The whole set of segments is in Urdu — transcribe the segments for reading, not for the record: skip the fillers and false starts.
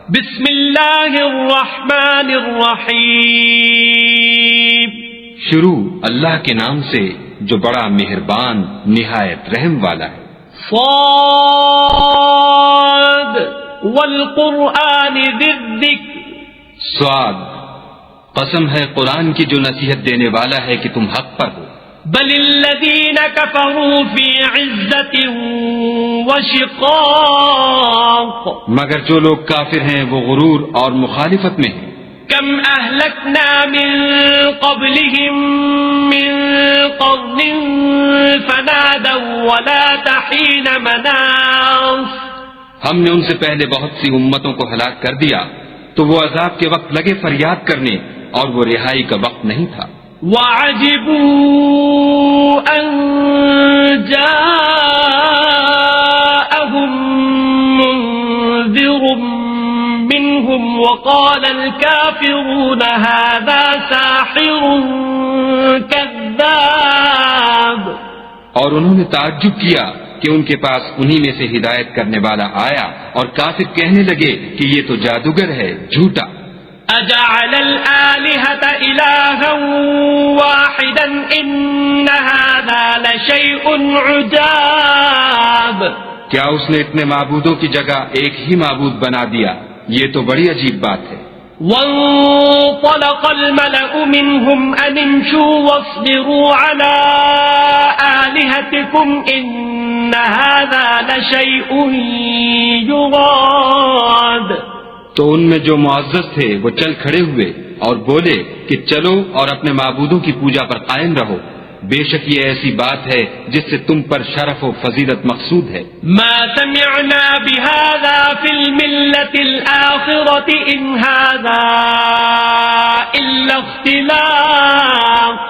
بسم اللہ الرحمن الرحیم، شروع اللہ کے نام سے جو بڑا مہربان نہایت رحم والا ہے۔ صاد والقرآن ذی الذکر، صاد، قسم ہے قرآن کی جو نصیحت دینے والا ہے کہ تم حق پر ہو۔ بل الذین کفروا فی عزت وشقاق، مگر جو لوگ کافر ہیں وہ غرور اور مخالفت میں ہیں۔ کم اہلکنا من قبلہم من قرن فنادوا ولا تحین مناص، ہم نے ان سے پہلے بہت سی امتوں کو ہلاک کر دیا تو وہ عذاب کے وقت لگے فریاد کرنے اور وہ رہائی کا وقت نہیں تھا۔ وعجبوا ان جاءهم منذر منهم وقال الكافرون هذا ساحر كذاب، اور انہوں نے تعجب کیا کہ ان کے پاس انہی میں سے ہدایت کرنے والا آیا اور کافر کہنے لگے کہ یہ تو جادوگر ہے، جھوٹا۔ اجعل الآلهة إلها واحدا ان هذا لشيء عجاب، کیا اس نے اتنے معبودوں کی جگہ ایک ہی معبود بنا دیا؟ یہ تو بڑی عجیب بات ہے۔ وانطلق الملأ منهم ان امشوا واصبروا على آلهتكم ان هذا لشيء يراد، تو ان میں جو معزز تھے وہ چل کھڑے ہوئے اور بولے کہ چلو اور اپنے معبودوں کی پوجا پر قائم رہو، بے شک یہ ایسی بات ہے جس سے تم پر شرف و فضیلت مقصود ہے۔ ما سمعنا بهذا في الملة الآخرة ان هذا الا اختلاق،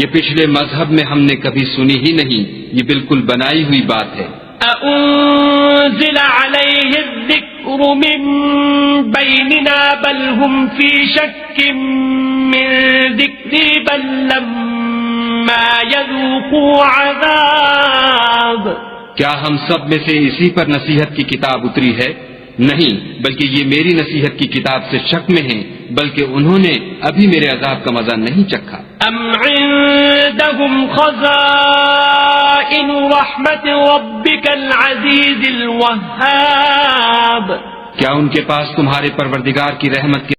یہ پچھلے مذہب میں ہم نے کبھی سنی ہی نہیں، یہ بالکل بنائی ہوئی بات ہے۔ أأنزل عليه الذكر من بيننا بل هم في شك من ذكري بل لما يذوقوا عذاب، کیا ہم سب میں سے اسی پر نصیحت کی کتاب اتری ہے؟ نہیں، بلکہ یہ میری نصیحت کی کتاب سے شک میں ہیں، بلکہ انہوں نے ابھی میرے عذاب کا مزہ نہیں چکھا۔ ام عندهم خزائن رحمت ربك العزیز الوہاب، کیا ان کے پاس تمہارے پروردگار کی رحمت کے